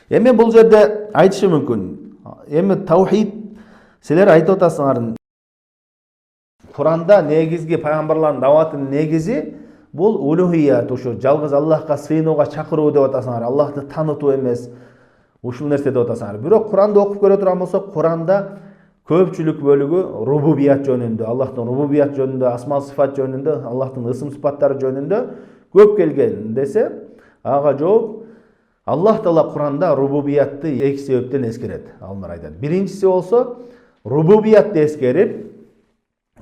Эми бул жерде айтышы мүмкүн. Эми таухид силер айтып атасыңар. Куранда негизги пайгамбарлардын даватынын негизи бул улухият, ушу жалгыз Аллахка сыйынууга чакыруу деп атасыңар. Аллахты таанытуу эмес. Ушул нерсе деп атасыңар. Бирок Куранды окуп көрө турган болсок, Куранда көпчүлүк бөлүгү рубубият жөнүндө, Аллахтын рубубият жөнүндө, асма сыфат жөнүндө, Аллахтын ысым сыпаттары жөнүндө көп келген десе, ага жооп Аллах Таала Куранда рубубиятты эки себептен эскерет. Алар айтат. Биринчиси болсо, рубубиятты эскерип,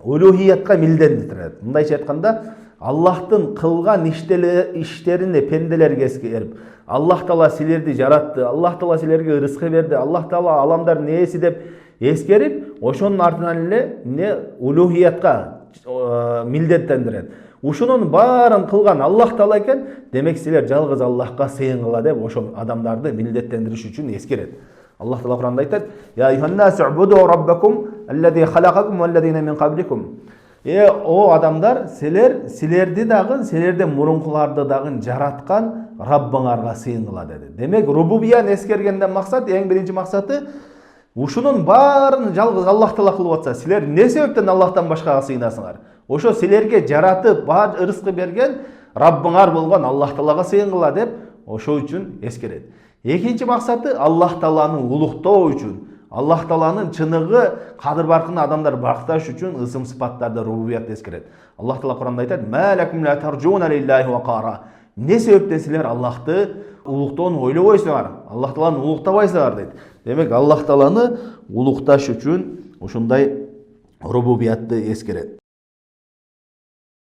улухиятка милдеттирет. Мындайча айтканда, Аллахтын кылган иштерине пенделерге эскерип, Аллах Таала силерди жаратты, Аллах Таала силерге рызкы берди, Аллах Таала аламдардын ээси деп эскерип, ошонун артынан эле не улухиятка милдеттендирет. Ушунун баарын кылган Аллах Таала экен, демек силер жалгыз Аллахка сыйынгыла деп ошол адамдарды милдеттендириш үчүн эскерет. Аллах Таала Куранда айтат: "Я айюханнасу убуду раббакум аллази халакакум валлазина мин кабликум." О адамдар, силерди дагы, силерден мурункуларды дагы жараткан Раббыңарга сыйынгыла деди. Демек, рубубияны эскергенден максат, эң биринчи максаты, ушунун баарын жалгыз Аллах Таала кылып атса, силер эмне себептен Аллахтан башкага сыйынасыңар? Ошо силерге жаратып, баар рызкы берген Раббыңар болгон Аллах Таалага сыйынгыла деп ошо үчүн эскерет. Экинчи максаты Аллах Тааланы улуктоо үчүн, Аллах Тааланын чыныгы кадыр баркын адамдар бакташ үчүн ысым сыпаттарды рубубиятты эскерет. Аллах Таала Куранда айтат: "Ма лакум ла таржуна лиллахи ва қара." Не себептен силер Аллахты улуктоону ойлобойсуңар, Аллах Тааланы улуктабайсыңар дейт. Демек, Аллах Тааланы улукташ үчүн ушундай рубубиятты эскерет.